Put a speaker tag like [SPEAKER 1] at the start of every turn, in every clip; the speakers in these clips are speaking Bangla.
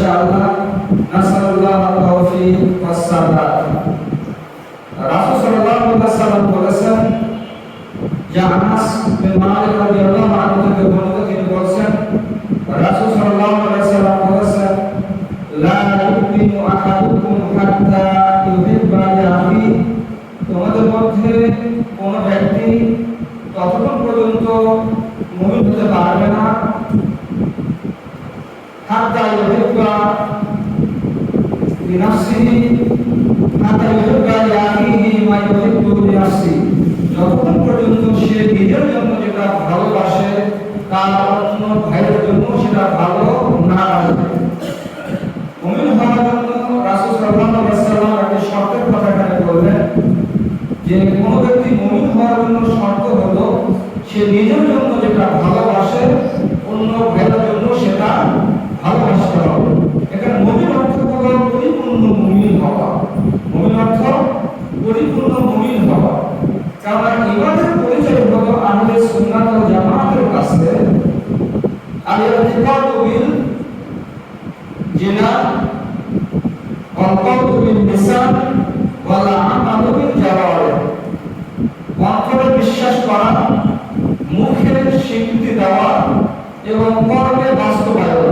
[SPEAKER 1] ইনশাআল্লাহ। নাসাল্লাহ তাওফীক ওয়াস সাদাত। রাসূল সাল্লাল্লাহু আলাইহি ওয়াসাল্লাম বলেছেন যে আনাস বিন মালিক রাদিয়াল্লাহু আনহু থেকে বর্ণিত, তিনি বলেছেন রাসূল সাল্লাল্লাহু আলাইহি ওয়াসাল্লাম বলেছেন লা ইউমিনু আহাদুকুম হাত্তা ইউহিব্বা লিআখিহি, তোমাদের মধ্যে কোন ব্যক্তি ততক্ষণ পর্যন্ত মুমিন হতে পারবে না হাত্তা ইউহিব্বা লিনাফসিহি হাত্তা ইউহিব্বা লিআখিহি মা ইউহিব্বু লিনাফসিহি, যতক্ষণ পর্যন্ত সে নিজের জন্য যেটা ভালোবাসে তার অন্য ভাইয়ের জন্য সেটা ভালো না বাসে। মুমিন হওয়ার জন্য রাসূল সাল্লাল্লাহু আলাইহি ওয়াসাল্লাম একটা শর্তের কথা এখানে বললেন যে কোন ব্যক্তি মুমিন হওয়ার জন্য শর্ত হলো সে নিজের জন্য যেটা ভালোবাসে অন্য ভাইয়ের জন্য সেটা ভালোবাসতে হবে। এখানে মুমিন অর্থ হলো পরিপূর্ণ মুমিন হওয়া। মুমিন অর্থ পরিপূর্ণ মুমিন হওয়া। কারণ ইমানের পরিচয় হলো আহলে সুন্নাত ওয়াল জামাতের কাছে আল-ইতিকাদু বিল জিনান ওয়াল কওলু বিল লিসান ওয়াল আমালু বিল জাওয়ারিহ, অন্তরে বিশ্বাস করা, মুখে স্বীকৃতি দেওয়া এবং কর্মে বাস্তবায়ন,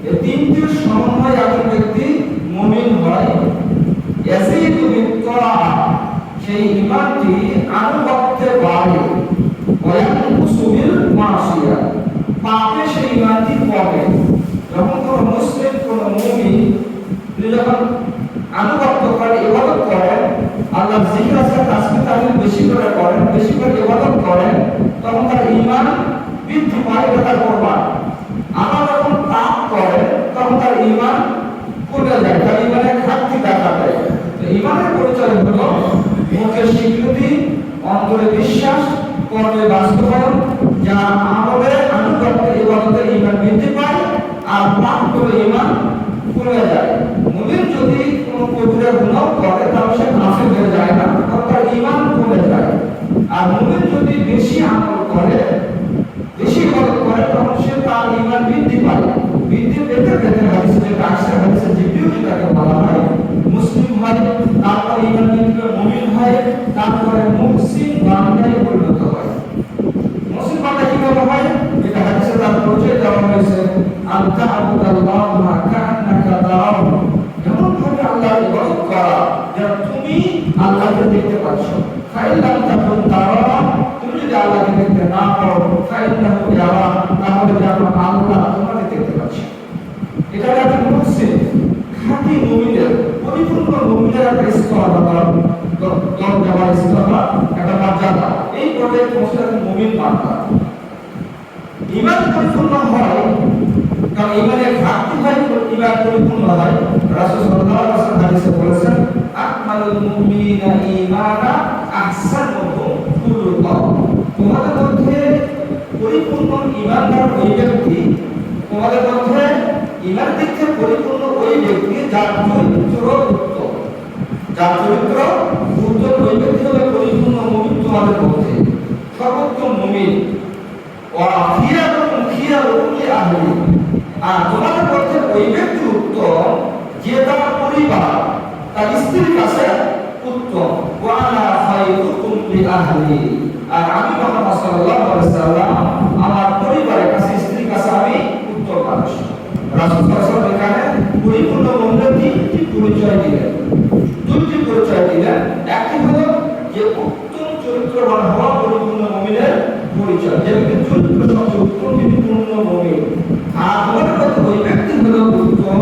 [SPEAKER 1] এই তিনটির সমন্বয়ে একজন ব্যক্তি মুমিন হয়। ইয়াজিদু বিত-তাআ, সেই ঈমানটি আনুগত্যে বাড়ে, ওয়ায়ানকুসু বিল মাসিয়া, পাপে সেই ঈমানটি কমে। যখন কোন মুসলিম কোন মুমিন যখন আনুগত্য করে, ইবাদত করেন, আল্লাহর জিকির আজকার তাসবিহ তাহলিল বেশি করে করেন, বেশি করে ইবাদত করেন, তখন তার ঈমান বৃদ্ধি পায়, এটা তার প্রমাণ। আবার যখন পাপ করেন তখন তার ঈমান কমে যায়, তার ঈমানের ঘাটতি দেখা দেয়। তো ঈমানের পরিচয় হলো মুখের স্বীকৃতি, অন্তরে বিশ্বাস, কর্মে বাস্তবায়ন, যা আমলে আনুগত্যে ইবাদতে ঈমান বৃদ্ধি পায়, আর পাপ করে ঈমান কমে যায়। মুমিন যদি কোনো কবিরা গুনাহ করে তাহলে সে কাফের হয়ে যায় না, কারণ তার ঈমান কমে যায়। আর মুমিন যদি বেশি আমল করে, বেশি ইবাদত করে, তখন সে তার ঈমান বৃদ্ধি পায়। বৃদ্ধি পেতে পেতে হাদিসে যেটা আসছে, হাদিসে জিবরিল যেটাকে বলা হয়, মুসলিম হয়, তারপর ঈমান বৃদ্ধি পেয়ে মুমিন হয়, তারপরে মুহসিন বান্দায় পরিণত হয়। মুহসিন বান্দা কিভাবে হয়? এটা হাদিসে তার পরিচয় দেওয়া হয়েছে, আনতা আবুদাল্লাহ কান্নাকা তারাহু, এমন ভাবে আল্লাহর ইবাদত করা যেন তুমি আল্লাহকে দেখতে পাচ্ছ। ফাইলাম তাকুন তারা, তুমি যদি আল্লাহকে দেখতে না পাও, ফাইন্নাহু ইয়ারা, তাহলে জানো আল্লাহ তোমাকে দেখতে পাচ্ছে। এটা একটা মুহসিন, খাঁটি মুমিনের, পরিপূর্ণ মুমিনের একটা স্তর বা দরজা বা স্তর বা একটা মর্যাদা। এই পর্যায়ে পৌঁছাতে মুমিন বান্দা ঈমান পরিপূর্ণ হয়, কারণ ঈমানের ঘাটতি হয়, ঈমান পরিপূর্ণ হয়। রাসূল সাল্লাল্লাহু আলাইহি ওয়াসাল্লাম হাদিসে বলেছেন আকমালুল মুমিনিনা ঈমানা আহসানুহুম খুলুকা, তোমাদের মধ্যে পরিপূর্ণ ঈমানদার ওই ব্যক্তি, তোমাদের মধ্যে ঈমান দিক থেকে পরিপূর্ণ ওই ব্যক্তি যার চরিত্র উত্তম, যার চরিত্র উত্তম, ওই ব্যক্তি হলো পরিপূর্ণ মুমিন। তোমাদের মধ্যে সর্বোত্তম মুমিন। ওয়া খিয়ারুকুম খিয়ারুকুম লিআহলি, আর তোমাদের মধ্যে ওই ব্যক্তি উত্তম যে তার পরিবার, তার স্ত্রীর কাছে উত্তম। ওয়া আনা খায়রুকুম লিআহলি, আর আমি মুহাম্মদ সাল্লাল্লাহু আলাইহি ওয়াসাল্লাম আমার পরিবারের কাছে, স্ত্রীর কাছে আমি উত্তম মানুষ। রাসূল সাল্লাল্লাহু আলাইহি ওয়াসাল্লাম এখানে পরিপূর্ণ মুমিনের তিনটি পরিচয় দিলেন, দুইটি পরিচয় দিলেন। একটি হলো যে উত্তম চরিত্রবান হওয়া পরিপূর্ণ মুমিনের পরিচয়, যে ব্যক্তির চরিত্র সবচেয়ে উত্তম, তিনি পূর্ণ মুমিন। আর তোমাদের মধ্যে ওই ব্যক্তি হলো উত্তম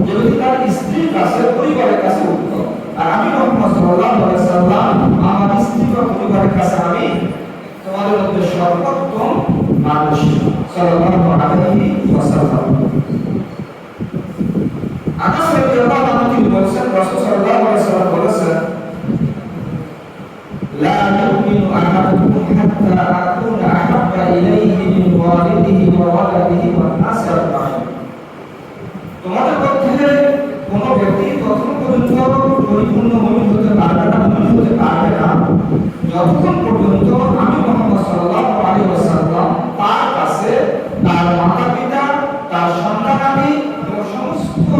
[SPEAKER 1] যে ব্যক্তি তার স্ত্রীর কাছে, পরিবারের কাছে উত্তম। আর আমি মুহাম্মদ সাল্লাল্লাহু আলাইহি ওয়াসাল্লাম আমার স্ত্রী বা পরিবারের কাছে আমি তোমাদের মধ্যে সর্বোত্তম মানুষ সাল্লাল্লাহু আলাইহি ওয়াসাল্লাম। আনাস রাদিয়াল্লাহু আনহু তিনি বলেছেন রাসূল সাল্লাল্লাহু আলাইহি ওয়াসাল্লাম বলেছেন লা ইউমিনু আহাদুকুম হাত্তা আকুনা আহাব্বা ইলাইহি মিন ওয়ালিদিহি ওয়া ওয়ালাদিহি ওয়ান নাসি আজমাইন, তোমাদের মধ্যে কোন ব্যক্তি ততক্ষণ পর্যন্ত পরিপূর্ণ মুমিন হতে পারবে না, মুমিন হতে পারবে না যতক্ষণ পর্যন্ত আমি মুহাম্মদ সাল্লাল্লাহু আলাইহি ওয়াসাল্লাম তার কাছে, তার মাতা-পিতা, তার সন্তানাদি এবং সমস্ত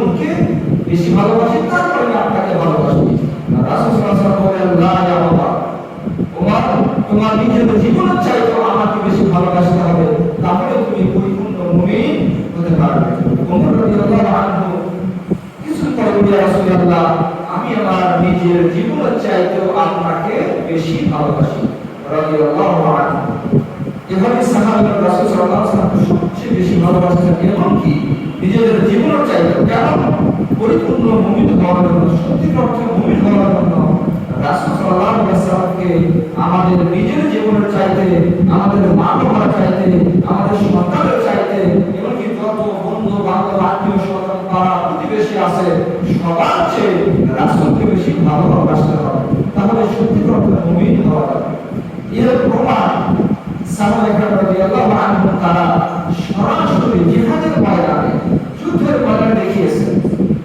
[SPEAKER 1] জীবনকে বেশি ভালোবাসি, তারপরে আমি আপনাকে ভালোবাসি। রাসূল সাল্লাল্লাহু আলাইহি ওয়াসাল্লাম বলেন, লা ইয়া ওমর, ওমর তোমার নিজের জীবনের চাইতে আমাকে বেশি ভালোবাসতে হবে, তাহলে তুমি পরিপূর্ণ মুমিন হতে পারবে। ওমর রাদিয়াল্লাহু আনহু কিছু পরে বলে, রাসূলুল্লাহ আমি আমার নিজের জীবনের চাইতেও আপনাকে বেশি ভালোবাসি রাদিয়াল্লাহু আনহু। এভাবে সাহাবায়ে রাসূল সাল্লাল্লাহু আলাইহি ওয়াসাল্লাম সবচেয়ে বেশি ভালোবাসতেন, এমনকি নিজেদের জীবনের চাইতে। কেন? পরিপূর্ণ মুমিন হওয়ার জন্য, সত্যিকার অর্থে মুমিন হওয়ার জন্য রাসূল সাল্লাল্লাহু আলাইহি ওয়াসাল্লামকে আমাদের নিজের জীবনের চাইতে, আমাদের মা বাবার চাইতে, আমাদের সন্তানের চাইতে, এমনকি যত বন্ধু বান্ধব আত্মীয় স্বজন পাড়া প্রতিবেশী আছে সবার চেয়ে রাসূলকে বেশি ভালোবাসতে হবে, তাহলে সত্যিকার অর্থে মুমিন হওয়া যাবে। এর প্রমাণ সাহাবায়ে কেরাম রাদিয়াল্লাহু আনহুম তারা সরাসরি জিহাদের ময়দানে, যুদ্ধের ময়দানে দেখিয়েছেন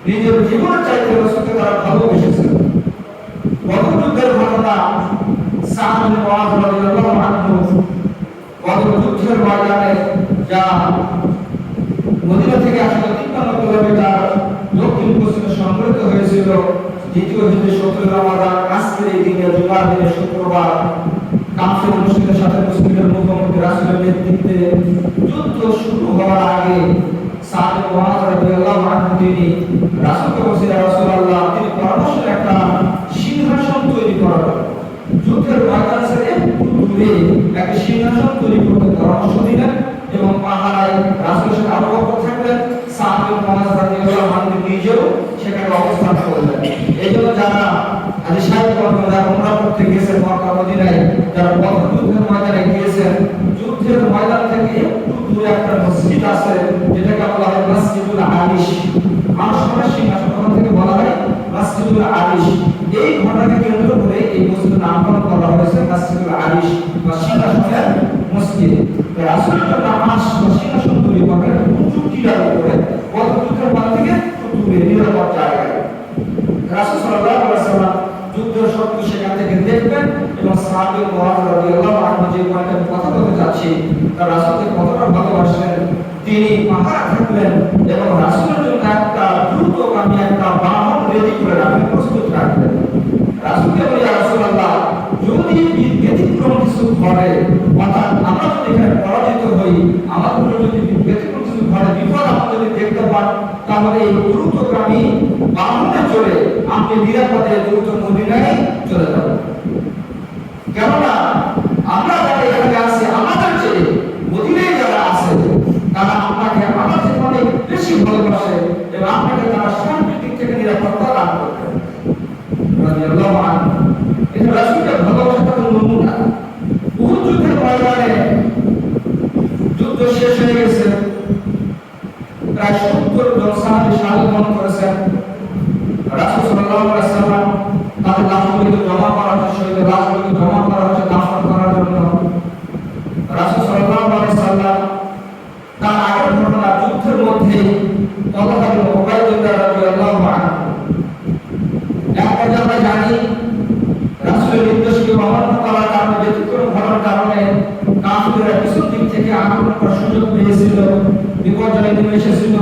[SPEAKER 1] নিজের জীবনের চাইতে রাসূলকে তারা ভালোবেসেছেন। বদর যুদ্ধের ঘটনা, সাদ বিন মুআয রাদিয়াল্লাহু আনহু বদর যুদ্ধের ময়দানে, যা মদিনা থেকে আসলে 53 কিলোমিটার দক্ষিণ পশ্চিমে সংঘটিত হয়েছিল দ্বিতীয় হিজরি 17 রমাদান, আজকের এই দিনে জুমার দিনে শুক্রবার, কাফের মুশরিকদের সাথে মুসলিমদের মুখোমুখি রাসূলের নেতৃত্বে যুদ্ধ শুরু হওয়ার আগে সাদ বিন মুআয রাদিয়াল্লাহু আনহু তিনি রাসূলকে বলছেন, ইয়া রাসূলুল্লাহ, তিনি পরামর্শের একটা সিংহাসন তৈরি করার, যুদ্ধের ময়দান থেকে একটু দূরে একটা সিংহাসন তৈরি করতে পরামর্শ দিলেন এবং পাহাড়ায় রাসূলের সাথে আবু বকর থাকলেন, সাদ বিন মুআয রাদিয়াল্লাহু আনহু নিজেও সেখানে অবস্থান করলেন। এইজন্য যারা হাদিস সাহেব যারা উমরা করতে গিয়েছেন মক্কা মদিনায়, যারা বদর যুদ্ধের ময়দানে গিয়েছেন, যুদ্ধের ময়দান থেকে একটু দূরে একটা মসজিদ আছে যেটাকে বলা হয় মসজিদুল আরিশ। মানুষের সিংহাসন ওখান থেকে বলা হয় মসজিদুল আরিশ। এই ঘটনাকে কেন্দ্র করে এই মসজিদের নামকরণ করা হয়েছে মসজিদুল আরিশ বা সিংহাসনের মসজিদ। রাসূলের নামাজ বা সিংহাসন তৈরি করেন উঁচু টিলার উপরে, বদর যুদ্ধের ময়দান থেকে একটু দূরে নিরাপদ জায়গায়। রাসূল সাল্লাল্লাহু আলাইহি ওয়াসাল্লাম যুদ্ধের সত্য সেখান থেকে দেখবেন এবং সাদ বিন মুআয রাদিয়াল্লাহু আনহু যে কথা বলতে যাচ্ছি তার রাসূলকে কতটা ভালোবাসেন, তিনি পাহাড় থাকলেন এবং রাসূলের জন্য একটা দ্রুতগামী একটা বাহন রেডি করে রাখলেন, প্রস্তুত রাখলেন। রাসূলকে বলে, ইয়া রাসূলুল্লাহ, যদি ব্যতিক্রম কিছু ঘটে, অর্থাৎ আমরা যদি এখানে পরাজিত হই, আমাদের যদি ব্যতিক্রম কিছু ঘটে, বিপদ আপনি যদি দেখতে পান, তাহলে এই দ্রুতগামী বাহনে চড়ে আপনি নিরাপদে দ্রুত মদিনায় চলে যাবেন। কেননা আমরা যারা এখানে আছি, আমাদের যে মদিনায় যারা আছে তারা আপনাকে আমাদের থেকে অনেক বেশি ভালোবাসে এবং আপনাকে তারা সাংস্কৃতিক থেকে নিরাপত্তা দান করবে রাদিয়াল্লাহু আনহু। এটা রাসূলের ভালোবাসার নমুনা। উহুদ যুদ্ধের ময়দানে যুদ্ধ শেষ হয়ে গেছে, প্রায় 70 জন সাহাবী শাহাদাত বরণ করেছেন। রাসূল সাল্লাল্লাহু আলাইহি ওয়াসাল্লাম তাদের লাশগুলোকে জমা করা হচ্ছে, শহীদের লাশগুলোকে জমা করা হচ্ছে দাফন করার জন্য। রাসূল সাল্লাল্লাহু আলাইহি ওয়াসাল্লাম তার আগের ঘটনা, যুদ্ধের মধ্যে তালহা বিন উবাইদুল্লাহ রাদিয়াল্লাহু আনহু, এক পর্যায়ে আমরা জানি রাসূলের নির্দেশকে অমান্য করার কারণে, ব্যতিক্রম ঘটার কারণে কাফিররা পিছন দিক থেকে আক্রমণ করার সুযোগ পেয়েছিল, বিপর্যয় নেমে এসেছিল।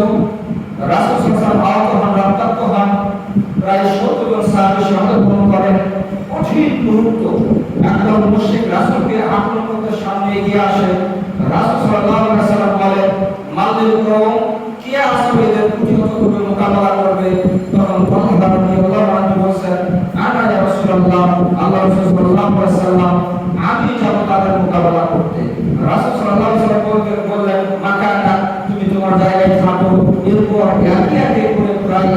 [SPEAKER 1] রাসূল সাল্লাল্লাহু আলাইহি ওয়াসাল্লাম আহত হন, রক্তাক্ত হন, প্রায় 70 জন সাহাবী শাহাদাত বরণ করেন। কঠিন মুহূর্ত, একদল মুশরিক রাসূলকে আক্রমণ করতে সামনে এগিয়ে আসে। রাসূল সাল্লাল্লাহু আলাইহি ওয়াসাল্লাম বলেন, মালিল কওম, কে আসবে এদের প্রতিহত করবে, মোকাবেলা করবে? তখন তালহা রাদিয়াল্লাহু আনহু বলেন, আনা ইয়া রাসূলুল্লাহ, আল্লাহ রাসূল সাল্লাল্লাহু আলাইহি ওয়াসাল্লাম, আমি যাব তাদের মোকাবেলা করতে। রাসূল সাল্লাল্লাহু আলাইহি ওয়াসাল্লাম বললেন, মাকানা, তুমি তোমার জায়গায় থাকো। এরপর একে একে করে প্রায়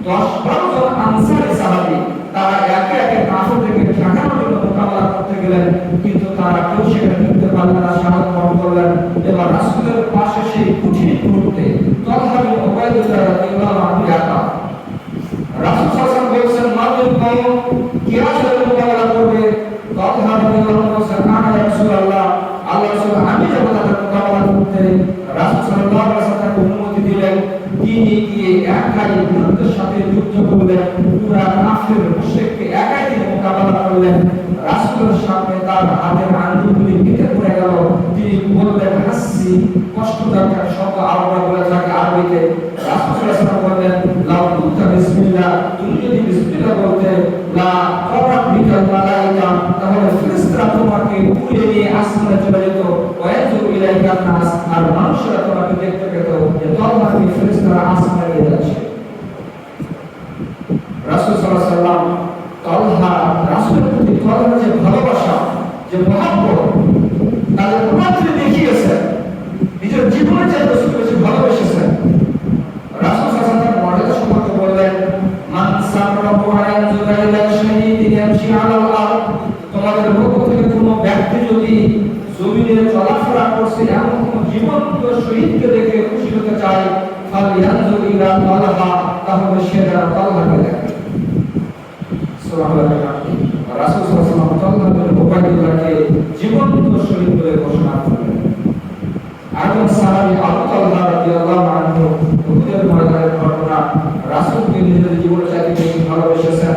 [SPEAKER 1] 10-12 জন আনসারী সাহাবী তারা একে একে কাফের থেকে ঠেকানোর জন্য মোকাবেলা করতে গেলেন, কিন্তু তারা কেউ সেখানে টিকতে পারলেন না, শাহাদাত বরণ করলেন। এবার রাসূলের পাশে সেই কঠিন মুহূর্তে তালহা বিন উবাইদুল্লাহ রাদিয়াল্লাহু আনহু একা। রাসূল সাল্লাল্লাহু আলাইহি ওয়াসাল্লাম বলেছেন, মালিল কওম, কে আসলে মোকাবেলা করবে? তালহা রাদিয়াল্লাহু আনহু বলেছেন, আনা ইয়া রাসূলুল্লাহ, আল্লাহ রাসূল, আমি যাব তাদের মোকাবেলা করতে। রাসূল সাল্লাল্লাহু আলাইহি ওয়াসাল্লাম তাকে অনুমতি দিলেন। তিনি গিয়ে একাই বীরত্বের সাথে যুদ্ধ করলেন, পুরা কাফের মুশরিককে একাই তিনি মোকাবেলা করলেন। রাসূলের সামনে তার হাতের আঙ্গুলগুলি কেটে পড়ে গেল। তিনি বললেন, হাসি, কষ্টদায়ক শব্দ আরবরা বলে থাকে আরবিতে। রাসূল নাস, আর মানুষরা তোমাকে দেখতে পেত যে তলবারি ফেরেশতারা আসমানে নিয়ে যাচ্ছে। রাসূল সাল্লাল্লাহু আলাইহি ওয়াসাল্লাম তলহা, রাসূলের প্রতি তলহার যে ভালোবাসা, যে মহব্বত, তাদের প্রমাণ তিনি দেখিয়েছেন, নিজের জীবনে যে রাসূলকে বেশি ভালোবেসেছেন। রাসূল সাল্লাল্লাহু আলাইহি ওয়াসাল্লাম মর্যাদা সম্পর্কে বললেন, মান সারাহু আয়ানজুরা ইলা শাহীদিন ইয়ামশি আলাল আরদ, তোমাদের পক্ষ থেকে কোনো ব্যক্তি যদি জমিনে চলাফেরা করছে এমন কোন জীবন্ত শহীদকে দেখে খুশি হতে চায়, ফালিয়ানজুর ইলা তালহা, তাহলে সে তালহাকে দেখে। সুবহানাল্লাহ। রাসূল সাল্লাল্লাহু আলাইহি ওয়াসাল্লাম তালহা বিন উবাইদুল্লাহকে জীবন্ত শহীদ বলে ঘোষণা করলেন। আরেকজন সাহাবী আবু তালহা রাদিয়াল্লাহু আনহু উহুদের ময়দানের ঘটনা, রাসূলকে নিজের জীবনের চাইতে বেশি ভালোবেসেছেন।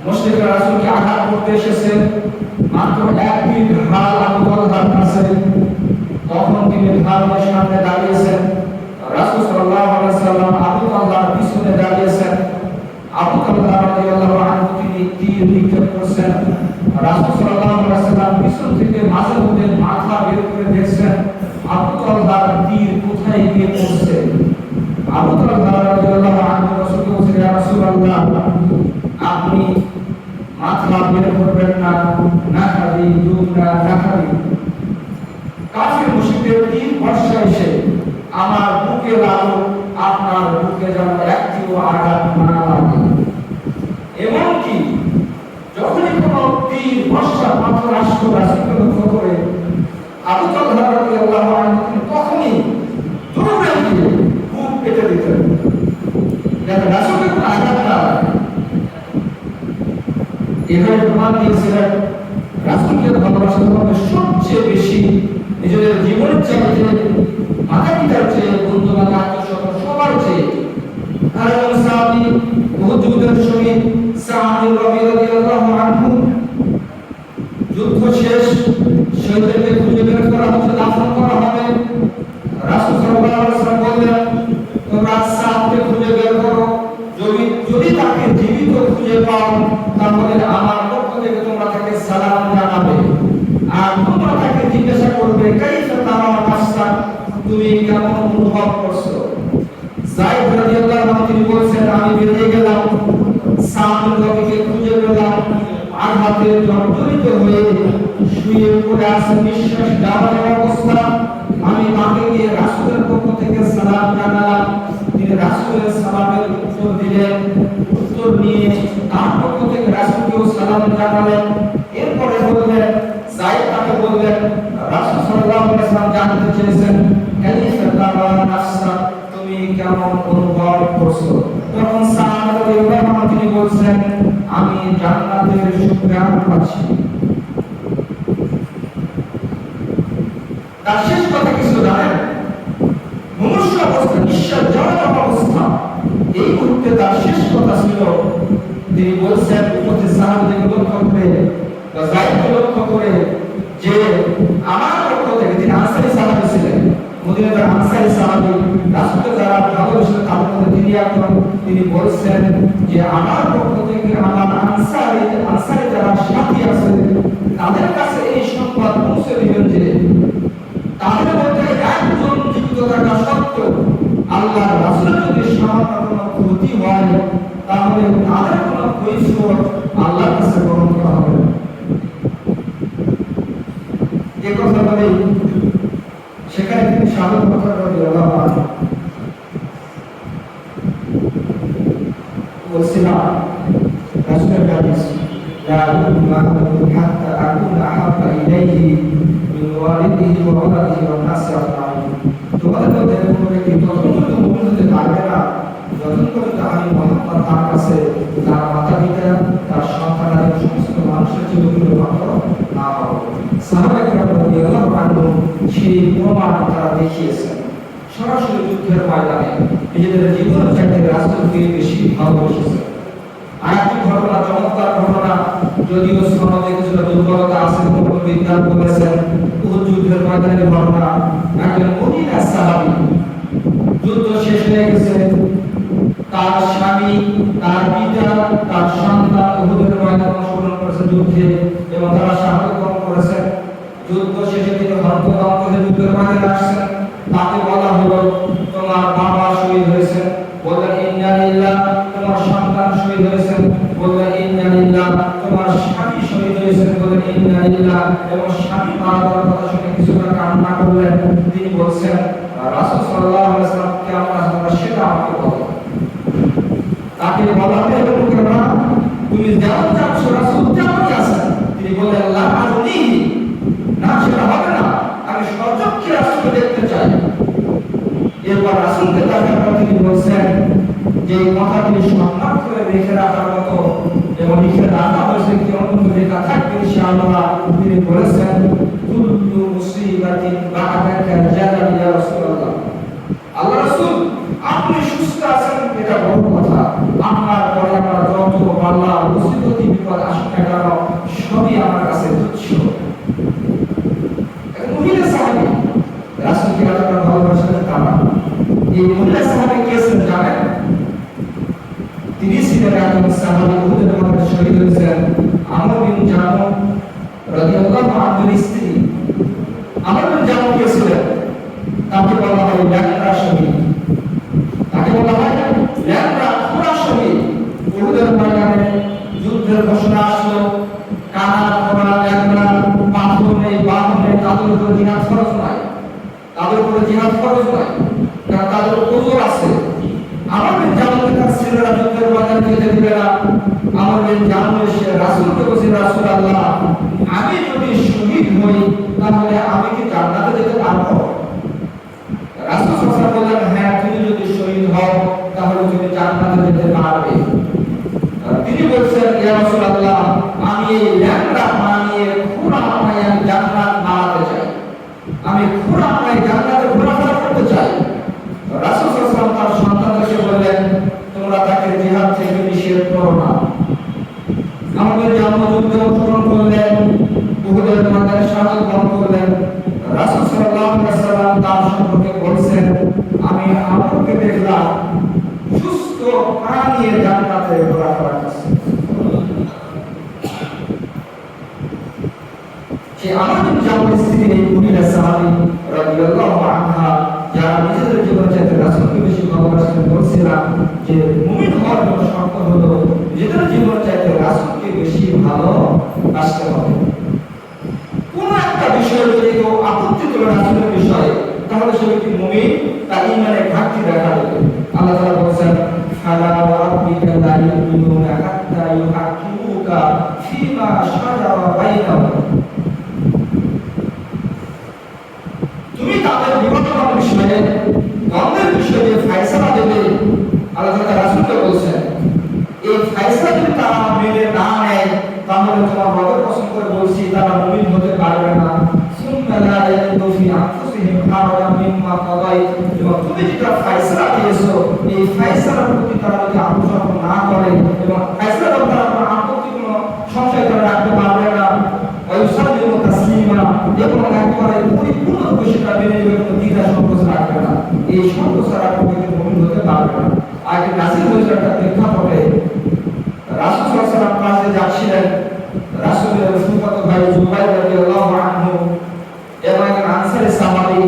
[SPEAKER 1] মুশরিকরা রাসূলকে আঘাত করতে এসেছে, মাত্র এক মিনিট ঢাল আবু তালহার কাছে, তখন তিনি ঢালের সামনে দাঁড়িয়েছেন। রাসূল সাল্লাল্লাহু আলাইহি ওয়াসাল্লাম আবু তালহার পিছনে দাঁড়িয়েছেন। আবু তালহা রাদিয়াল্লাহু আনহু তিনি তীর নিক্ষেপ করছেন। রাসূল সাল্লাল্লাহু আলাইহি ওয়াসাল্লাম পিছন থেকে মাঝে মধ্যে মাথা বের করে দেখছেন আবু তালহার তীর কোথায় গিয়ে পড়ছে। আবু তালহা রাদিয়াল্লাহু আনহু রাসূলকে বলছেন, ইয়া রাসূলুল্লাহ, আপনি মাথা বের করবেন না, না খাবি দুনা না খাবি। কাফির মুশরিকদের তীর বর্ষা এসে আমার বুকে লাগলো, আপনার বুকে যেন একটিও আঘাত না লাগে। এমনকি যখনই কোনো তীর বর্ষা পাথর আসতো রাসূলকে লক্ষ্য করে, আবু তালহা রাদিয়াল্লাহু আনহু তখনই দৌড়ে গিয়ে বুক কেটে দিতেন, যাতে রাসূলকে কোনো আঘাত না লাগে। এভাবে প্রমাণ দিয়েছিলেন রাসূলকে ভালোবাসা তোমাদের সবচেয়ে বেশি নিজেদের জীবনের চাইতে, মাতা পিতার চেয়ে, বন্ধু বান্ধব আত্মীয় সবার চেয়ে। আর একজন সাহাবী উহুদ যুদ্ধের শহীদ সাদ ইবনে রবি রাদিয়াল্লাহু আনহু, যুদ্ধ শেষ, শহীদদেরকে খুঁজে বের করা হচ্ছে, দাফন করা হবে। রাসূল সাল্লাল্লাহু আলাইহি ওয়াসাল্লাম বললেন, তোমরা সাদকে খুঁজে বের করো, যদি তাকে জীবিত খুঁজে পাও তাহলে আমার পক্ষ থেকে তোমরা তাকে সালাম জানাবে, আর তোমরা তাকে জিজ্ঞাসা করবে কাইফা তারা নাফসা, তুমি কেমন অনুভব করছো। যায়েদ রাদিয়াল্লাহু আনহু তিনি বলেছেন, আমি বেরিয়ে গেলাম, সাদ নবীকে খুঁজে পেলাম, আঘাতে জর্জরিত হয়ে শুয়ে পড়ে আছে, নিঃশ্বাস নেওয়ার অবস্থা। আমি তাকে গিয়ে রাসূলের পক্ষ থেকে সালাম জানালাম, তিনি রাসূলের সালামের উত্তর দিলেন, উত্তর নিয়ে তার পক্ষ থেকে রাসূলকেও সালাম জানালেন। এরপরে বললেন, যায়েদ তাকে বললেন, রাসূল সাল্লাল্লাহু আলাইহি ওয়াসাল্লাম জানতে চেয়েছেন কাইফা তারা নাফসা, তুমি কেমন অনুভব করছো। তখন সাদ রাদিয়াল্লাহু আনহু তিনি বলছেন, আমি জান্নাতের সুঘ্রাণ পাচ্ছি। তার শেষ কথা কিছু জানেন, মনুষ্য অবস্থা, নিঃশ্বাস যাওয়ার অবস্থা, এই মুহূর্তে তার শেষ কথা ছিল, তিনি বলছেন উপস্থিত সাহাবীদেরকে লক্ষ্য করে বা যায়েদকে লক্ষ্য করে যে আমার পক্ষ থেকে, তিনি আনসারী সাহাবী ছিলেন, মদিনার আনসারী সাহাবী, রাসূলকে যারা ভালোবেসেন তাদের মধ্যে তিনি একজন, তিনি বলছেন যে আমার পক্ষ থেকে আমার আনসারী যারা সাথী আছে তাদের কাছে এই সংবাদ পৌঁছে দিবেন যে তাদের মধ্যে একজন জীবিত থাকা সত্ত্বেও আল্লাহর রাসূলের যদি সামান্য কোনো ক্ষতি হয় তাহলে তাদের কোনো কৈফিয়ত আল্লাহর কাছে গ্রহণ করা হবে না। এই কথা বলে সেখানে তিনি সাধন কথা রাদিয়াল্লাহু আনহু বলছিলাম, রাসূলের হাদিস, লা ইলাহা হাত্তা আকুনা আহাব্বা ইলাইহি মিন ওয়ালিদিহি ওয়া ওয়ালাদিহি ওয়ান নাসি আজমাইন। তোমাদের মধ্যে কোনো ব্যক্তি ততক্ষণ পর্যন্ত মুমিন হতে পারবে না যতক্ষণ পর্যন্ত আমি মুহাম্মদ তার কাছে তার মাতা পিতা, তার সন্তান এবং সমস্ত মানুষের চেয়ে মাত্র না পাবো। সাহাবায়ে কেরাম রাদিয়াল্লাহু আনহুম সেই প্রমাণ তারা দেখিয়েছেন সরাসরি যুদ্ধের ময়দানে, নিজেদের জীবনের চাইতে রাসূলকে বেশি ভালোবেসেছেন। আরেকটি ঘটনা, চমৎকার ঘটনা, যদিও সনদে কিছুটা দুর্বলতা আছে, কোনো বিদ্যান বলেছেন, উহুদ যুদ্ধের ময়দানের ঘটনা। একজন মদিনার সাহাবী, যুদ্ধ শেষ হয়ে গেছে, তার স্বামী, তার পিতা, তার সন্তান উহুদের ময়দানে অংশগ্রহণ করেছে যুদ্ধে এবং তারা শাহাদাত বরণ করেছে। যুদ্ধ শেষে তিনি হন্তদন্ত হয়ে যুদ্ধের এবং স্বামী মারা যাওয়ার কথা শুনে কিছুটা কান্না করলেন। তিনি বলছেন, রাসূল সাল্লাল্লাহু আলাইহি ওয়াসাল্লাম কেমন আছেন সেটা আমাকে বলো। তাকে বলা হয়, তুমি যেমন চাচ্ছ রাসূল তেমনই আছেন। তিনি বললেন, লা আরনি, না সেটা হবে না, আমি সচক্ষে রাসূলকে দেখতে চাই। এরপর রাসূলকে দেখার পর তিনি বলছেন যে কথাটি সম্মান করে রেখে রাখার মতো এবং লিখে রাখা হয়েছে কি অন্য লেখা থাকবে ইনশাআল্লাহ। তিনি বলেছেন, কুল্লু মুসিবাতিন বা'দাকা জালাল ইয়া রাসূলুল্লাহ, আল্লাহ রাসূল আপনি সুস্থ আছেন এটা বড় কথা, আপনার পরে আমার যত বালা মুসিবত বিপদ আসে না কেন সবই আমার কাছে তুচ্ছ। এক মহিলা সাহাবী রাসূলকে এতটা ভালোবাসেন তারা। এই মহিলা সাহাবী কে ছিলেন জানেন? তিনি ছিলেন একজন সাহাবী, উহুদের ময়দানে শহীদ হয়েছেন, আমর বিন জামু রাদিয়াল্লাহু আনহুর স্ত্রী। আমর বিন জামু কে ছিলেন? তাকে বলা হয় ল্যাংড়া শহীদ। তাকে বলা হয় ল্যাংড়া খোড়া শহীদ। উহুদের ময়দানে যুদ্ধের ঘোষণা আসলো, কানা খোড়া ল্যাংড়া পাথর নেই বাহন নেই, তাদের উপরে জিহাদ ফরজ নয়, তাদের উপরে জিহাদ ফরজ নয়, কারণ তাদের ওজর আছে। আমর বিন জামুকে তার ছেলেরা যুদ্ধের ময়দানে যেতে দিবে না। আমর বিন জামু এসে রাসূলকে বলছে, রাসূলুল্লাহ আমি যদি শহীদ হই তাহলে আমি কি জান্নাতে যেতে পারবো? রাসূল সাল্লাল্লাহু আলাইহি ওয়াসাল্লাম বললেন, হ্যাঁ তুমি যদি শহীদ হও তাহলে তুমি জান্নাতে যেতে পারবে। তিনি বলছেন, ইয়া রাসূলুল্লাহ আমি এই ল্যাংড়া পা নিয়ে খোড়া পায়ে আমি জান্নাত বাড়াতে চাই, আমি খোড়া পায়ে জান্নাতে ঘোরাফেরা করতে চাই। রাসূল সাল্লাল্লাহু আলাইহি ওয়াসাল্লাম তার সন্তানদেরকে বললেন, তোমরা তাকে জিহাদ থেকে নিষেধ করো না। আমাদের জামা যুদ্ধে অংশগ্রহণ করলেন, উহুদের ময়দানে শাহাদাত বরণ করলেন। রাসূল সাল্লাল্লাহু আলাইহি ওয়াসাল্লাম তার সম্পর্কে বলেছেন, আমি আমরকে দেখলাম সুস্থ পা নিয়ে জান্নাতে ঘোরাফেরা করছে। সেই আমর বিন জামুর স্ত্রী এই মহিলা সাহাবী রাদিয়াল্লাহু আনহা, যারা নিজেদের জীবন চাইতে রাসূলকে বেশি ভালোবাসতেন, বলছিলাম যে মুমিন হওয়ার জন্য শর্ত হলো নিজেদের জীবন চাইতে রাসূলকে বেশি ভালোবাসতে হবে। কোন একটা বিষয়ে যদি কেউ আপত্তি করে রাসূলের বিষয়ে, তাহলে সে ব্যক্তি মুমিন, তার ঈমানে ঘাটতি দেখা দেবে। আল্লাহ তাআলা বলেছেন, ফালা ওয়া রাব্বিকা লা ইউমিনুনা হাত্তা ইউহাক্কিমুকা ফীমা শাজারা বাইনাহুম, তুমি তাদের বিবাদমান বিষয়ে দ্বন্দ্বের বিষয়ে ফয়সালা দেবে। আল্লাহ তাআলা রাসূলকে বলছেন, এই ফয়সালা যদি তারা মেনে না নেয় তাহলে তোমার রবের কসম করে বলছি তারা মুমিন হতে পারবে না। সুম্মা লা ইয়াজিদু ফি আনফুসিহিম হারাজাম মিম্মা কাদাইত, এবং তুমি যেটা ফয়সালা দিয়েছো এই ফয়সালার প্রতি তারা যদি অনুসরণ না করে এবং ফয়সালার উপর তারা আপত্তি কোনো সংশয় করে রাখতে পারবে না, ওয়ায়ুসাল্লিমু তাসলিমা, এবং একবারে পরিপূর্ণ সেটা মেনে নেবে, কোনো দ্বিধা সংকোচ রাখবে না। এই সংকোচ ছাড়া কোনো মুমিন হতে পারবে না। আগে নাসিল হয়েছে একটা প্রেক্ষাপটে রাসূল সাল্লাল্লাহু আলাইহি ওয়াসাল্লাম কাছে যাচ্ছিলেন। রাসূলের ফুফাত ভাই জুবাইর রাদিয়াল্লাহু আনহু এবং একজন আনসারী সাহাবী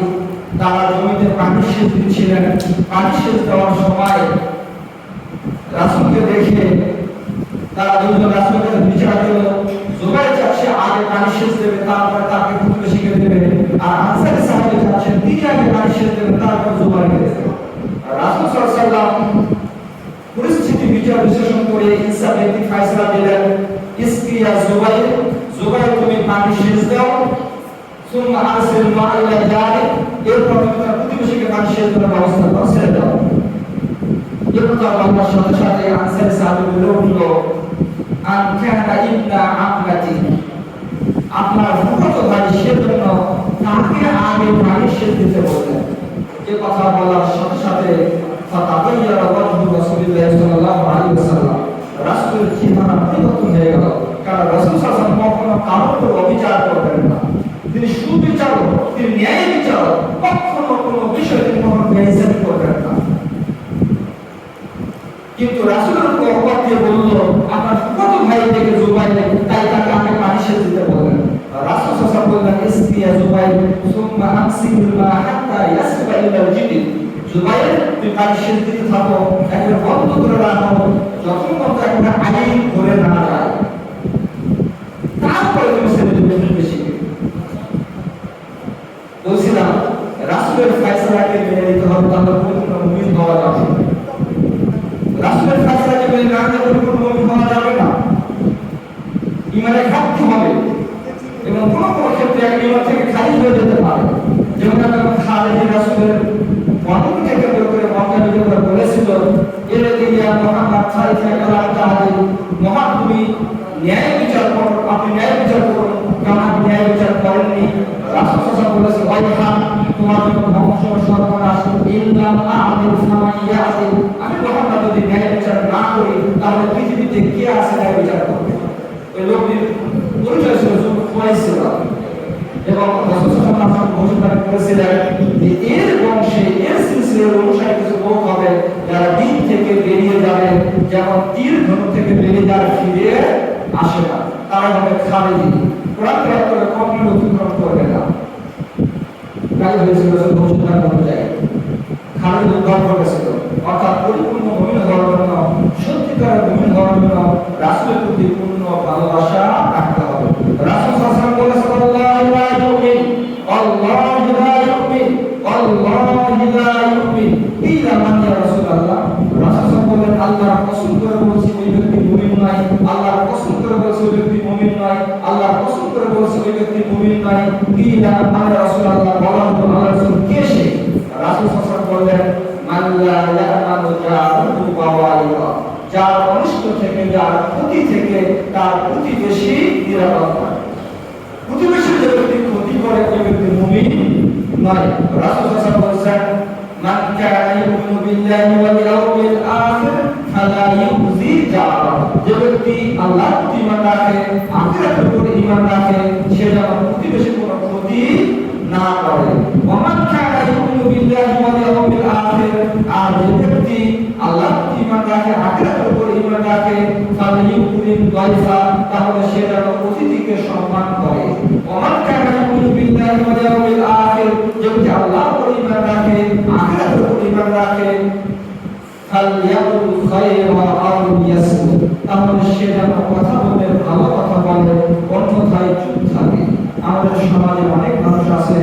[SPEAKER 1] তারা জমিতে পানি সেচ দিচ্ছিলেন। পানি সেচ দেওয়ার সময় রাসূলকে দেখে তারা দুজন রাসূলের কাছে বিচার দিল, জুবাইর চাচ্ছে আগে পানি সেচ দেবে, তারপরে তাকে খুতবা শিখিয়ে দেবে, আর আনসারী সাহাবী চাচ্ছেন তিনি আগে পানি সেচ দেবেন, তারপর জুবাইরকে দেবে। রাসূল সাল্লাল্লাহু আলাইহি ওয়াসাল্লাম পরিস্থিতি বিচার বিশ্লেষণ করে ইনসাফ ভিত্তিক ফয়সালা দিলেন, ইসকিয়া জুবাইর, জুবাইর তুমি পানি সেচ দাও, সুম্মা আরসিল মা ইলা জারি, এরপর তুমি তার প্রতিবেশীকে পানি সেচ দেওয়ার ব্যবস্থা করো, ছেড়ে দাও। এরপর আল্লাহর সাথে সাথে আনসারী সাহাবী বলে উঠল, আন কানা ইবনা আমলাতি, আপনার ফুফাতো ভাই সেজন্য তাকে আগে পানি সেচ দিতে বললেন। এই কথা বলার সাথে সাথে ফাতাবায়্যানা ওয়াজহু রাসূলিল্লাহ সাল্লাল্লাহু আলাইহি ওয়াসাল্লাম, রাসূলের চেহারা পরিবর্তন হয়ে গেল। কারণ রাসূল সাল্লাল্লাহু আলাইহি ওয়াসাল্লাম কখনো কারোর উপর অবিচার করবেন না, তিনি সুবিচারক, তিনি ন্যায় বিচারক, কখনো কোনো বিষয়ে তিনি কখনো বেইজ্জতি করবেন না। কিন্তু রাসূলের উপর অপবাদ দিয়ে বলল, আপনার ফুফাতো ভাই থেকে জুবাইর, তাই তাকে আগে পানি সেচ দিতে বললেন। রাসূল সাল্লাল্লাহু আলাইহি ওয়াসাল্লাম বললেন, ইসকিয়া জুবাইর সুম্মা আমসিকুল মা হাত্তা ইয়াসবা ইলা জিদিল, জুবাইর তুমি পানি সেচ দিতে থাকো, একবার বন্ধ করে রাখো যতক্ষণ পর্যন্ত একবার আইন করে না যায়, তারপরে তুমি ছেড়ে দেবে বেশি। বলছিলাম রাসূলের ফয়সালাকে মেনে নিতে হবে, তাহলে পরিপূর্ণ মুমিন হওয়া যাবে। রাসূলের ফয়সালাকে মেনে না নিলে পরিপূর্ণ মুমিন হওয়া যাবে না। ঈমানে ঘাটতি হবে এবং কোনো কোনো ক্ষেত্রে এক ঈমান থেকে খারিজ হয়ে যেতে পারে। যেমন খালিদ রাসূলের বর্ণনাকে কেন্দ্র করে মক্কা বিজয় বলেছিল, এর দিয়া মুহাম্মদ সাল্লাল্লাহু আলাইহি ওয়াসাল্লাম, মহান তুমি ন্যায় বিচার করো, আপনি ন্যায় বিচার করুন, কারণ আপনি ন্যায় বিচার করেননি। রাসূল সাল্লাল্লাহু আলাইহি ওয়াসাল্লাম বলেছেন, তোমার জন্য ধ্বংস সর্বনাশ, ইল্লাম আ'দিল সামাইয়া আছে, আমি মুহাম্মদ যদি ন্যায় বিচার না করি তাহলে পৃথিবীতে কে আছে ন্যায় বিচার করবে? ওই লোকটির পরিচয় ছিল কুরাইশ এবং রাসূল সাল্লাল্লাহু আলাইহি ওয়াসাল্লাম ঘোষণা করেছিলেন যে এর বংশে এর সিলসিলার অনুসারী কিছু লোক হবে যারা দিন থেকে বেরিয়ে যাবে, যেমন তীর ধনুক থেকে বেরিয়ে যারা ফিরে আসে না, তারা হবে খালিদ। কোরআন তেলাওয়াত করে কখনো অতিক্রম করবে না। তাই হয়েছিল ঘোষণা অনুযায়ী খালিদ উদ্ধার করেছিল। অর্থাৎ পরিপূর্ণ মুমিন হওয়ার জন্য, সত্যিকারের মুমিন হওয়ার জন্য রাসূলের প্রতি পূর্ণ ভালোবাসা রাখতে হবে। রাসূল সাল্লাল্লাহু আলাইহি ওয়াসাল্লাম বলেছেন, আল্লাহু লা ইউমিন, আল্লাহু লা ইউমিন, ইল্লা মান ইয়া রাসূলুল্লাহ। রাসূল বলেন, আল্লাহর কসম করে বলছি ওই ব্যক্তি মুমিন নয়, আল্লাহর কসম করে বলছি ওই ব্যক্তি মুমিন নয়, আল্লাহর কসম করে বলছি ওই ব্যক্তি মুমিন নয়। ইল্লা মান ইয়া রাসূলুল্লাহ, বলা হলো আল্লাহর রাসূল কে সে? রাসূল সাল্লাল্লাহু বললেন, মান লা ইয়ামানু জারুহু বাওয়াইয়া, যার অনিষ্ট থেকে, যার ক্ষতি থেকে তার প্রতিবেশী নিরাপদ নয়। প্রতিবেশী যে ব্যক্তি ক্ষতি করে ওই ব্যক্তি মুমিন নয়। রাসূল সাল্লাল্লাহু আলাইহি ওয়াসাল্লাম বলেছেন, মান কানা ইউমিনু বিল্লাহি ওয়াল ইয়াউমিল আখির ফালা ইউযি জারা, যে ব্যক্তি আল্লাহর প্রতি ঈমান রাখে, আখিরাতের উপর ঈমান রাখে, সে যেন প্রতিবেশীর কোনো ক্ষতি না করে। ওয়া মান কানা ইউমিনু বিল্লাহি ওয়াল ইয়াউমিল আখির, আর যে ব্যক্তি আল্লাহর প্রতি ঈমান রাখে, আখিরাতের উপর ঈমান রাখে, ফালা ইউকরিম দাইফা, তাহলে সে যেন অতিথিকে সম্মান করে। ওয়া মান কানা ইউমিনু বিল্লাহি ওয়াল ইয়াউমিল আখির, যে ব্যক্তি আল্লাহর উপর ঈমান রাখে, আখিরাতের উপর ঈমান রাখে, ফালইয়াকুল খায়রা আও লিয়াসমুত, তাহলে সে যেন কথা বলে ভালো কথা বলে, অন্যথায় চুপ থাকে। আমাদের সমাজে অনেক মানুষ আছে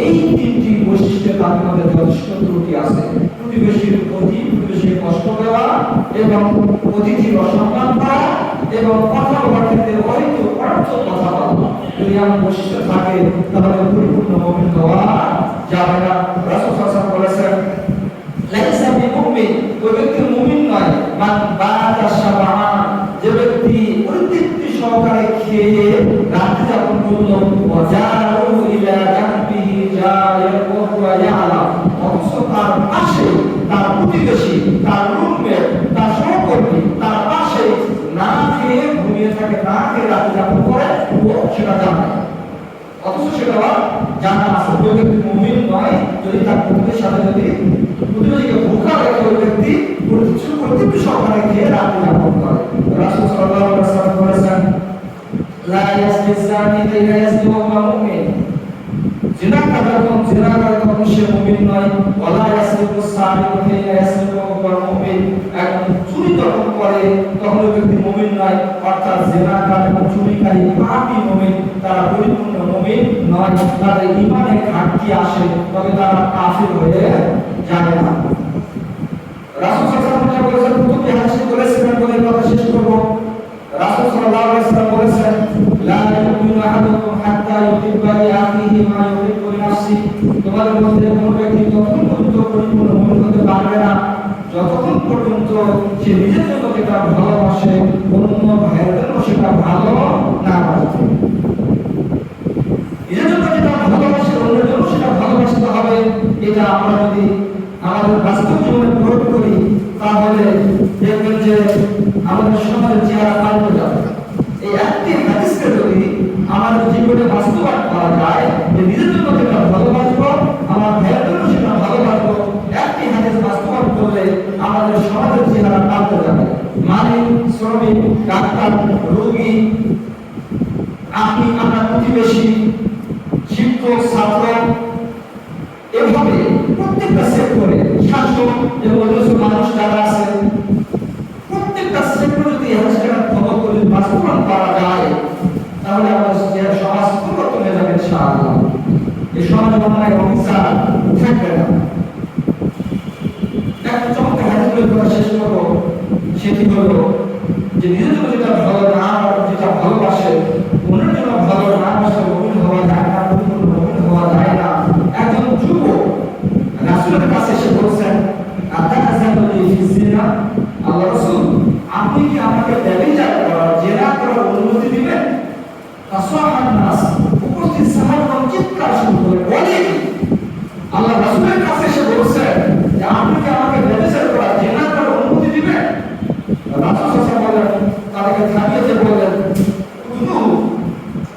[SPEAKER 1] এই তিনটি বৈশিষ্ট্যে তাদের মধ্যে যথেষ্ট ত্রুটি আছে। প্রতিবেশীর প্রতি, প্রতিবেশীর কষ্ট দেওয়া এবং অতিথির অসম্মান করা এবং কথা বলার ক্ষেত্রে হয়তো অর্থ কথা বলা, যদি এমন বৈশিষ্ট্য থাকে তাহলে পরিপূর্ণ মুমিন হওয়া যাবে না। রাসূল সাল্লাল্লাহু আলাইহি ওয়াসাল্লাম বলেছেন, লাইসা বিমুমিন, ওই ব্যক্তি মুমিন নয়, মান বাতা শাবাআন, যে ব্যক্তি পরিতৃপ্তি সহকারে খেয়ে রাত্রি যাপন করলো, ওয়াজারু ইলা জানবিহি জায়াকুন ওয়া ইয়ালাম, অথচ তার পাশে তার প্রতিবেশী, তার রুমমেট, তার সহকর্মী তার পাশে না খেয়ে ঘুমিয়ে থাকে, না খেয়ে রাত্রি যাপন করে, ও সেটা জানে, অথচ সেটা জানা আছে। ওই ব্যক্তি মুমিন নয় যদি তার প্রতিবেশীর সাথে, যদি প্রতিবেশীকে ভোকা রেখে ওই ব্যক্তি প্রতিবেশী সহকারে খেয়ে রাত্রি যাপন করে। রাসূল সাল্লাল্লাহু আলাইহি ওয়াসাল্লাম বলেছেন, লা ইয়াসমি যানি ইল্লা ইয়াসমি ওয়া হুয়া মুমিন, জিনাকার যখন জিনা করে তখন সে মুমিন নয়। ওয়ালা ইয়াসমিকু সারিকু ইল্লা ইয়াসমি ওয়া হুয়া মুমিন, একজন চুরি যখন করে তখন ওই ব্যক্তি মুমিন নয়। অর্থাৎ জিনাকার এবং চুরিকারী পাপী মুমিন, তারা পরিপূর্ণ মুমিন নয়, তাদের ঈমানে ঘাটতি আসে, তবে তারা কাফির হয়ে যায় না। রাসূল সাল্লাল্লাহু আলাইহি ওয়াসাল্লাম বলেছেন, প্রথমে হাদিস বলেছিলেন বলে কথা শেষ করব। রাসূল সাল্লাল্লাহু আলাইহি ওয়াসাল্লাম বলেছেন, লা ইউমিনু আহাদুকুম হাত্তা ইউহিব্বা লি আখিহি মা ইউহিব্বু লি নাফসিহি, তোমাদের মধ্যে কোন ব্যক্তি ততক্ষণ পর্যন্ত পরিপূর্ণ মুমিন হতে পারবে না যতক্ষণ পর্যন্ত সে নিজের জন্য যেটা ভালোবাসে অন্য ভাইয়ের জন্য সেটা ভালো না বাসে। নিজের জন্য যেটা ভালোবাসে অন্যের জন্য সেটা ভালোবাসতে হবে। এটা আমরা যদি আমাদের বাস্তব জীবনে প্রয়োগ করি তাহলে দেখবেন যে আমাদের সমাজের চেহারা পাল্টে যাবে। এই একটি হাদিসকে যদি আমাদের জীবনে বাস্তবায়ন করা যায় যে নিজের জন্য যেটা ভালোবাসবো, আমার ভাইয়ের জন্য সেটা ভালোবাসবো, একটি হাদিস বাস্তবায়ন করলে আমাদের সমাজের চেহারা পাল্টে যাবে। মালিক, শ্রমিক, ডাক্তার, রোগী, আপনি, আপনার প্রতিবেশী, শিক্ষক, ছাত্র, এভাবে প্রত্যেকটা সেক্টরে শাসক এবং অন্যান্য মানুষ যারা আছে, প্রত্যেকটা সেক্টরে যদি হাদিসটা ফলো করে বাস্তবায়ন করা যায় তাহলে আমাদের সমাজ পরিবর্তন হয়ে যাবে ইনশাআল্লাহ। এই সমাজ অন্যায় অবিচার থাকবে না। একটা চমৎকার হাদিস বলে শেষ করবো, সেটি হলো যে নিজের জন্য যেটা ভালো না, যেটা ভালোবাসে অন্যের জন্য ভালো না বাসে মুমিন হওয়া যায় না, পরিপূর্ণ মুমিন হওয়া যায় না। একজন যুবক রাসূলের কাছে এসে বলছেন, আতাযাল্লি ফি জিনা, আল্লাহ রাসূল আপনি কি আমাকে ব্যভিচার করা, জেনা করার অনুমতি দিবেন? তাসাহান নাস, উপস্থিত সাহাবাগণ চিৎকার শুরু করে বলে, আল্লাহ রাসূলের কাছে এসে বলছেন যে আপনি কি আমাকে ব্যভিচার করা, জেনা করার অনুমতি দিবেন? রাসূল সাল্লাল্লাহু আলাইহি ওয়াসাল্লাম তাদেরকে থামিয়ে দিয়ে বললেন,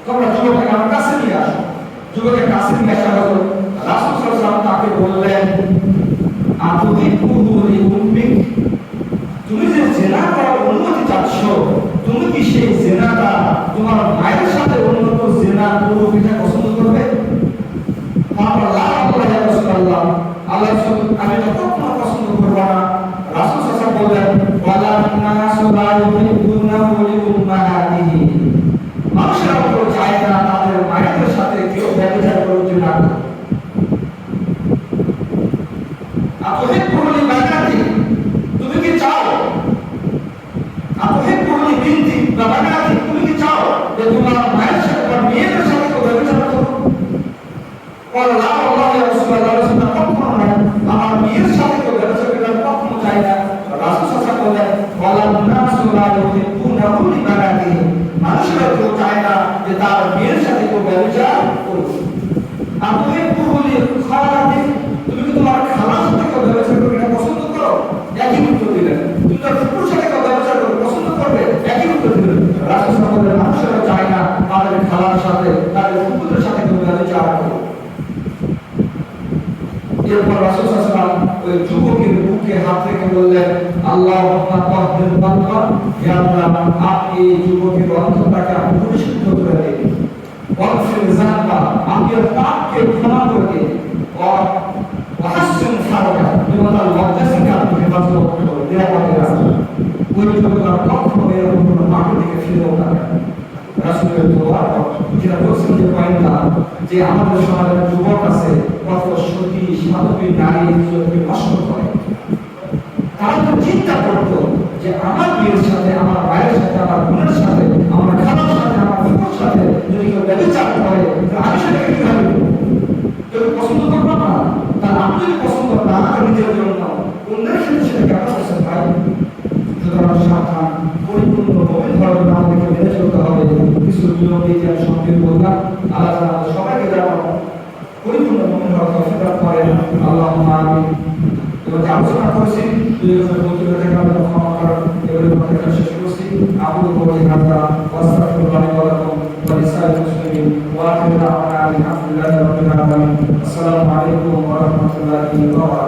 [SPEAKER 1] তোমরা যুবককে আমার কাছে নিয়ে আসো। যুবকের কাছে নিয়ে আসা হলো। রাসূল সাল্লাল্লাহু আলাইহি ওয়াসাল্লাম তাকে বললেন, আতুহিব্বুহু লিউম্মিক, তুমি যে জিনা করার অনুমতি চাচ্ছ, তুমি কি সেই জিনাটা তোমার মায়ের সাথে অন্য জিনা পুরো পিঠা পছন্দ করবে? আল্লাহ রাসূল আমি তো কখনো পছন্দ করব না। রাসূল সাল্লাল্লাহু আলাইহি ওয়াসাল্লাম বললেন, ওয়ালান নাসু লা ইউহিব্বুনাহু লিউম্মাহাতিহি, মানুষেরা তো চায় না তাদের মায়েদের সাথে কেউ ব্যভিচার করুক, জিনা করুক। আতুহিব্বুহু লিবানাতি, তুমি কি চাও, আতুহিব্বুহু লিবিনতি বা বানাতি, তুমি কি চাও যে তোমার মায়ের সাথে বা মেয়েদের সাথে কেউ ব্যভিচার করুক? বলে লা আল্লাহ ইয়া রাসূলুল্লাহ, রাসূলুল্লাহ কখনো না, আমার মেয়ের সাথে কেউ ব্যভিচার করতে আমি কখনো চাই না। রাসূল সাল্লাল্লাহু আলাইহি ওয়াসাল্লাম বলেন, ওয়ালান নাসু লা ইউহিব্বুনাহু লিবানাতি, মানুষেরা কেউ চায় না যে তার মেয়ের সাথে কেউ ব্যভিচার করুক। আতুহিব্বুহু লিখালাতি, তুমি কি তোমার খালার সাথে কেউ ব্যভিচার করতে পছন্দ করো? একই উত্তর দিলেন। তুমি তার ফুপুর সাথে কেউ ব্যভিচার করতে পছন্দ করবে? একই উত্তর দিলেন। রাসূল সাল্লাল্লাহু আলাইহি ওয়াসাল্লাম মানুষেরা চায় না তাদের খালার সাথে, তাদের ফুপুদের সাথে কেউ ব্যভিচার করুক। এরপর রাসূল সাল্লাল্লাহু আলাইহি ওয়াসাল্লাম ওই যুবকের বুকে হাত রেখে বললেন, আল্লাহুম্মা তাহহির কলবা, ইয়া আল্লাহ আপনি এই যুবকের অন্তরটাকে আপনি পরিশুদ্ধ করে দিন। ওয়াগফির যানবা, আপনি এর পাপকে ক্ষমা করে দিন। ওয়াহাসসিন ফারজা, এবং তার লজ্জা থেকে আপনি হেফাজত করুন, নিরাপদে রাখুন। ওই যুবক আর কখনো এরকম কোনো মাটির দিকে ফিরেও না। রাসূলের দোয়া যেটা বলছেন যে পয়েন্টটা, যে আমাদের সমাজের যুবক আছে কত সতী সাধবী নারী ইজ্জতকে নষ্ট করে। তারা তো চিন্তা করতো যে আমার বিয়ের সাথে, আমার ভাইয়ের সাথে, আমার বোনের সাথে, আমার খালার সাথে, আমার ফুফুর সাথে যদি কেউ ব্যভিচার করে, আমি সেটাকে কিভাবে করবো? কেউ পছন্দ করবো না। তাহলে আমি যদি পছন্দ না করি নিজের জন্য, অন্যের সাথে সেটা কেমন করছেন ভাই? সুতরাং সাবধান, পরিপূর্ণ মুমিন হওয়ার জন্য আমাদেরকে মেনে চলতে হবে। কিছু নিয়ম নীতি আমি সংক্ষেপে বললাম, আল্লাহ আমাদের সবাইকে যেন পরিপূর্ণ মুমিন হওয়ার তৌফিক দান করেন। আল্লাহুম্মা আমিন। এবং যে আলোচনা করেছি দুই বছর বলতে থেকে আমাদের ক্ষমা করার এবারে কথা শেষ করছি। আবুল বলি হাদা ওয়াস্তাগফিরুল্লাহ ওয়া লাকুম ওয়া লিসাইরিল মুসলিমিন ওয়া আখিরু দাওয়ানা আলহামদুলিল্লাহি রাব্বিল আলামিন। আসসালামু আলাইকুম ওয়া রাহমাতুল্লাহি ওয়া বারাকাতুহু।